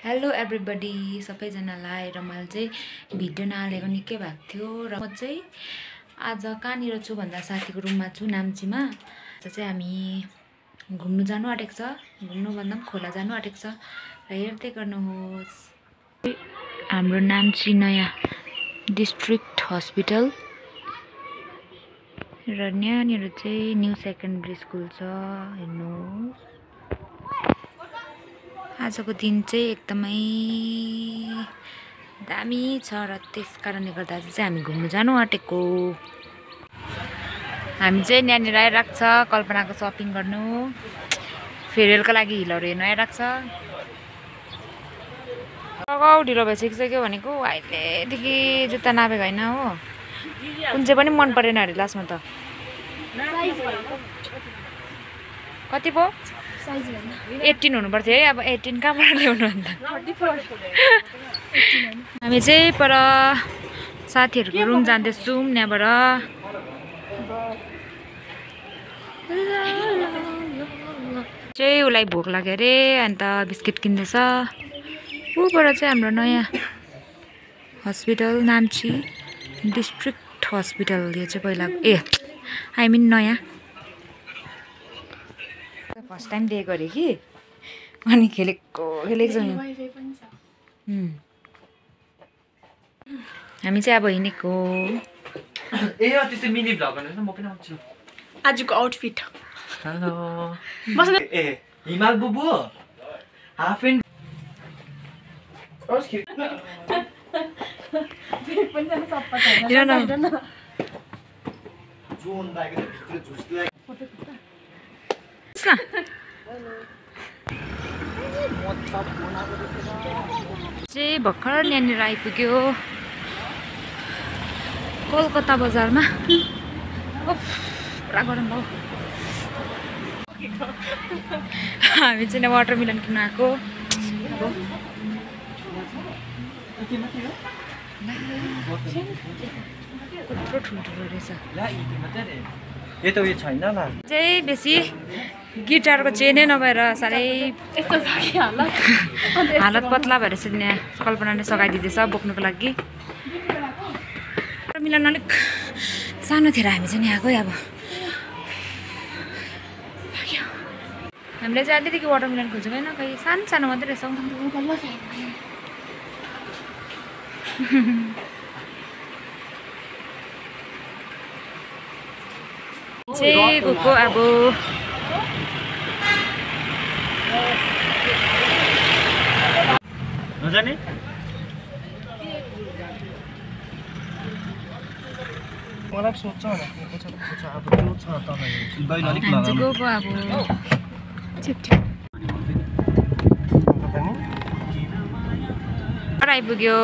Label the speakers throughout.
Speaker 1: Hello everybody सबैजनालाई र मैले चाहिँ भिडियो नहालेको निकै भएको थियो र म चाहिँ आज कहाँनिर छु भन्दा साथीको रुममा छु नाम्चीमा। चाहिँ हामी घुम्नु जानु आँटेको छ, घुम्नु भन्दा पनि खोला जानु आँटेको छ र हेर्दै गर्नुहोस्। हाम्रो नाम्ची नयाँ डिस्ट्रिक्ट हस्पिटल र यहाँनिर चाहिँ न्यू सेकेन्डरी स्कुल छ, हेर्नुहोस्। आजको दिन चाहिँ एकदमै दामी छ र त्यस कारणले गर्दा चाहिँ हामी घुम्नु जानु आँटेको। हामी चाहिँ यहाँनिर आइरहेको छ कल्पनाको सपिङ गर्नु, फेयरवेलको लागि हिलहरू हेर्नु आइरहेको छ। ढिलो भइसकिसक्यो भनेको अहिलेदेखि जुत्ता नापेको होइन हो, कुन चाहिँ पनि मन परेन अरे लास्टमा त। कति पो 18 हुनु पर्थ्यो है, अब 18 कहाँबाट ल्याउनु अन्त। हामी चाहिँ पर साथीहरूको रुम जाँदैछौँ यहाँबाट। चाहिँ उसलाई भोक लाग्यो अरे अन्त बिस्किट किन्दैछ। ऊबाट चाहिँ हाम्रो नयाँ हस्पिटल नाम्ची डिस्ट्रिक्ट हस्पिटल, यो चाहिँ पहिला आई मिन नयाँ फर्स्ट टाइम दिएको अरे कि, अनि खेलेको छ। हामी चाहिँ अब हिँडेको।
Speaker 2: आजको आउटफिट
Speaker 3: हिमाल बुबु हाफ एन्ड
Speaker 1: चाहिँ भर्खर यहाँनिर आइपुग्यो कोलकाता बजारमा। पुरा गरम भयो। हामी चाहिँ वाटरमेलन किन्न आएको। कत्रो ठुल्ठुलो रहेछ। चाहिँ बेसी गिटारको चेनै नभएर साह्रै हालत पतला भएर कल्पनाले सघाइदिँदैछ बोक्नुको लागि। मिलन अलिक सानो थिएर हामी चाहिँ आएको। अब हामीले चाहिँ अलिकति वाटरमेलन खोजेको होइन, खै सानो सानो मात्रै रहेछ। चाहिँ गएको अब
Speaker 3: नजाने मलाई सोध्छ अब त्यो छ त
Speaker 1: आइपुग्यो।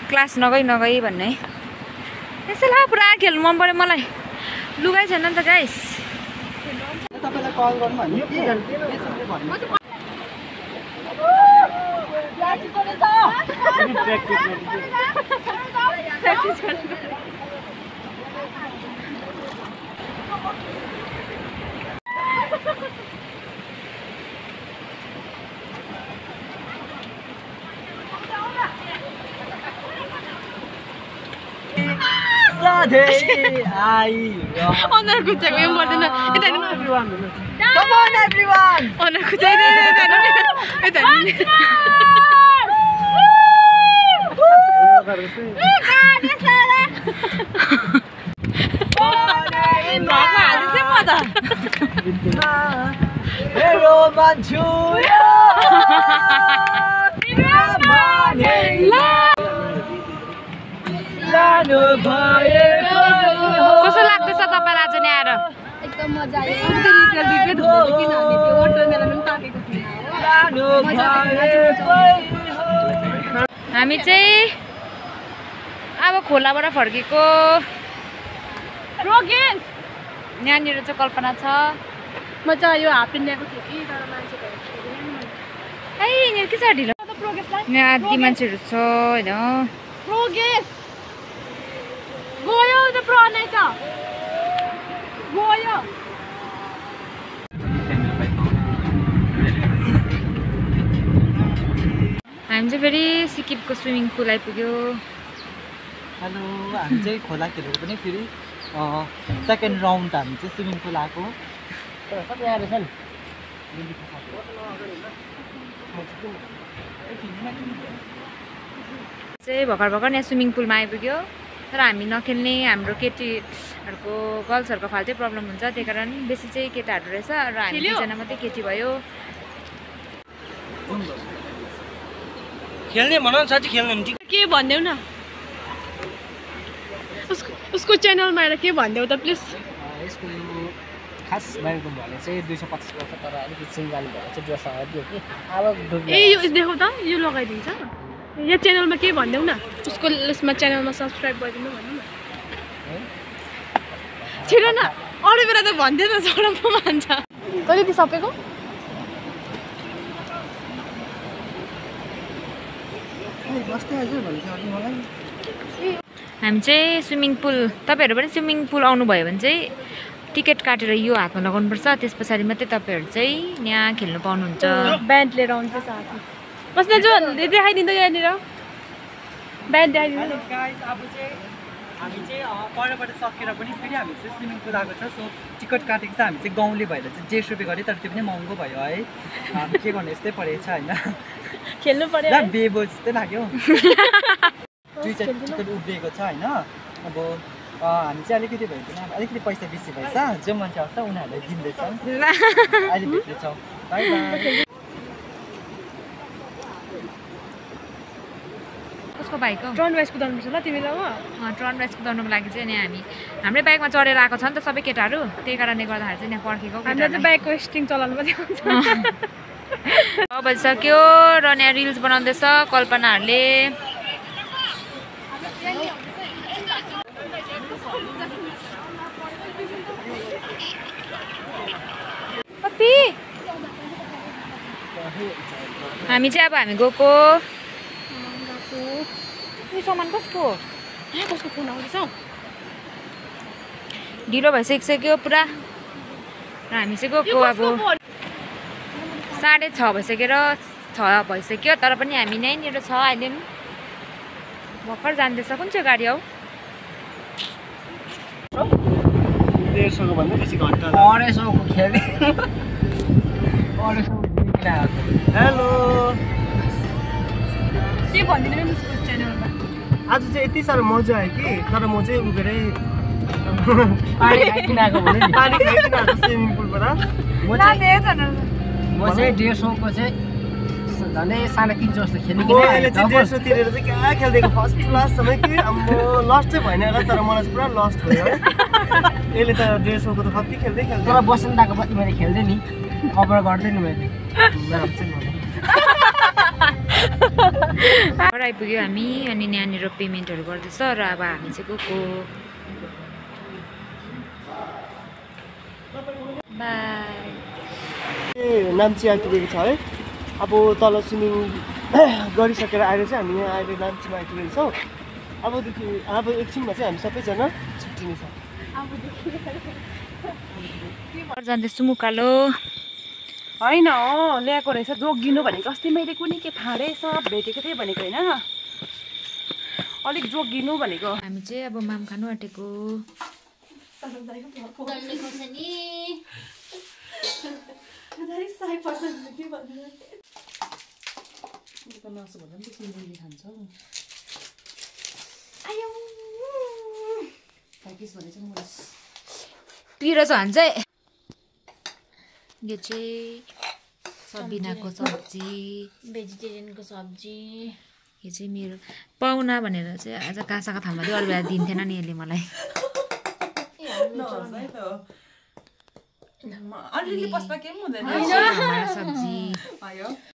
Speaker 1: क्लास नगई भन्ने यसो ला, पुरा खेल्नु मन पर्यो मलाई। लुगाइ छैन नि त गाइस।
Speaker 3: तपाईलाई कल गर्नु भन्यो कि
Speaker 2: Honor kucak yang buat itu. Itu ini.
Speaker 3: Come on everyone.
Speaker 2: Honor kucak ini. Itu ini.
Speaker 1: कस्तो लाग्दैछ तपाईलाई आज यहाँ आएर?
Speaker 2: एकदम मजा आयो। रिग्रेट हुँदैन किन हामी त्यो वाटरमेलन पनि ताकेको थिएन।
Speaker 1: हामी चाहिँ अब खोलाबाट फर्केको। यहाँनिर चाहिँ कल्पना छ।
Speaker 2: मजा आयो। हाफ प्यान्ट ल्याएको थियो कि तर मान्छे भयो।
Speaker 1: यहाँनिर के छ ढिलो? यहाँ आदि मान्छेहरू छ होइन।
Speaker 2: प्रोग्रेस गयो त प्रणय त गयो।
Speaker 1: हामी चाहिँ फेरि सिक्किमको स्विमिङ पुल आइपुग्यो।
Speaker 4: हेलो, हामी चाहिँ खोला खेलेको पनि फेरि सेकेन्ड राउन्ड हामी चाहिँ स्विमिङ पुल आएको।
Speaker 3: कति आएर छ नि
Speaker 1: चाहिँ भर्खर यहाँ स्विमिङ पुलमा आइपुग्यो। तर हामी नखेल्ने, हाम्रो केटीहरूको गर्ल्सहरूको फाल्टै प्रब्लम हुन्छ, त्यही कारण बेसी चाहिँ केटाहरू रहेछ र हामी दुईजना मात्रै केटी भयो।
Speaker 3: खेल्ने भन न साँच्चै खेल्ने नि
Speaker 2: के भन्देऊ न उसको च्यानलमा आएर के भन्देऊ त प्लिज।
Speaker 3: यसको खास ब्याङ्कको भने चाहिँ 250 पर्छ तर अलिकति सिङ्गाली भएर चाहिँ ड्रेस दियो कि अब
Speaker 2: ए यो देखाउ त, यो लगाइदिन्छ यहाँ च्यानलमा के भन्देऊ न, उसको उसमा च्यानलमा सब्सक्राइब गरिदिनु भन्नु न। छिटो न, अरू बेला त भन्थ्यो त सडकमा मान्छ। कहिले त्यो सबैको
Speaker 3: बस्दै आइज भन्छ अघि मलाई।
Speaker 1: हामी चाहिँ स्विमिङ पुल, तपाईँहरू पनि स्विमिङ पुल आउनुभयो भने चाहिँ टिकट काटेर यो हातमा लगाउनुपर्छ, त्यस पछाडि मात्रै तपाईँहरू चाहिँ यहाँ खेल्नु पाउनुहुन्छ।
Speaker 2: ब्यान्ड लिएर आउँछ साथी। बस्ने जो देखाइदिँदा यहाँनिर ब्यान्ड देखाइदिनु।
Speaker 4: गाइस अब चाहिँ हामी चाहिँ परबाट सकेर पनि फेरि हामी चाहिँ स्विमिङ पुल आएको छ। सो टिकट काटेको छ, हामी चाहिँ गाउँले भएर चाहिँ 150 रुपियाँ गरेँ, तर त्यो पनि महँगो भयो है। हामी के गर्ने, यस्तै परेछ होइन,
Speaker 2: खेल्नु पर्यो
Speaker 4: बेबो जस्तै लाग्यो। दुईवटा टिकट उभिएको छ होइन। अब हामी चाहिँ अलिकति भयो किन अलिकति पैसा बेसी भएछ, जो मान्छे आउँछ उनीहरूलाई दिँदैछ। अहिले भेट्नेछौँ, बाई बाई।
Speaker 1: कसको बाइक हो?
Speaker 2: ट्रन वाइस कुदाउनुपर्छ ल तिमीलाई हो।
Speaker 1: ट्रन राइस कुदाउनुको लागि चाहिँ नि हामी हाम्रै बाइकमा चढेर आएको छ नि त सबै केटाहरू, त्यही कारणले गर्दाखेरि चाहिँ यहाँ पर्खेको।
Speaker 2: हामीलाई चाहिँ बाइकको स्टिङ चलाउनु पनि आउँछ।
Speaker 1: अब भइसक्यो र यहाँ रिल्स बनाउँदैछ कल्पनाहरूले। हामी चाहिँ अब हामी गएको सामान कसको
Speaker 2: कसको फोन आउँदैछ,
Speaker 1: ढिलो भइसकिसक्यो पुरा। र हामी चाहिँ गएको अब 6:30 भइसक्यो र 6 भइसक्यो, तर पनि हामी यहीँनिर छ अहिले पनि। भर्खर जाँदैछ। कुन चाहिँ गाडी हौ?
Speaker 3: 150 को भन्दा बेसी घन्टा
Speaker 4: 250 को खेल्ने।
Speaker 3: 250 हेलो,
Speaker 2: के भनिदिनु नि उसको च्यानलमा।
Speaker 3: आज चाहिँ यति साह्रो मजा आयो कि, तर म चाहिँ उभिएरै पानी खाइकिन आएको भने नि, पानी खाइकिन आएको स्विमिङ पुलबाट।
Speaker 4: म चाहिँ 150 को चाहिँ झन्डै सानो किन्छु जस्तो खेलेको।
Speaker 3: अहिले चाहिँ 150 तिरेर चाहिँ क्या खेलिदिएको फर्स्ट क्लाससम्म कि अब लस्ट चाहिँ भएन होला, तर मलाई चाहिँ पुरा लस्ट भयो है। यसले त 150 को त कति खेल्दै खेल्दै।
Speaker 4: तर बसन्ताको पछि मैले खेल्दै नि, कभर गर्दैन मैले। नाम चाहिँ
Speaker 1: घर आइपुग्यो हामी, अनि यहाँनिर पेमेन्टहरू गर्दैछ र अब हामी चाहिँ गएको। बाई।
Speaker 3: नाम्ची आइपुगेको छ है। अब तल स्विमिङ गरिसकेर आएर चाहिँ हामी यहाँ अहिले नाम्चीमा आइपुगेको छौँ। अब एकछिनमा चाहिँ हामी सबैजना छुट्टिने छ।
Speaker 1: जाँदैछु मुकालो।
Speaker 2: होइन हो ल्याएको रहेछ जोगिनु भनेको। अस्ति मैले कुनै के फाँडे सब भेटेको थिएँ भनेको होइन, अलिक जोगिनु भनेको।
Speaker 1: हामी चाहिँ अब माम खानु आँटेको। पिरो छ भने चाहिँ यो चाहिँ सबिनाको सब्जी,
Speaker 5: भेजिटेरियनको सब्जी।
Speaker 1: यो चाहिँ मेरो पाहुना भनेर चाहिँ आज काँसाको थालमा चाहिँ अरू बेला दिन्थेन नि यसले मलाई।
Speaker 2: अलिअलि पस्दा के पनि हुँदैन।
Speaker 1: हमारा सब्जी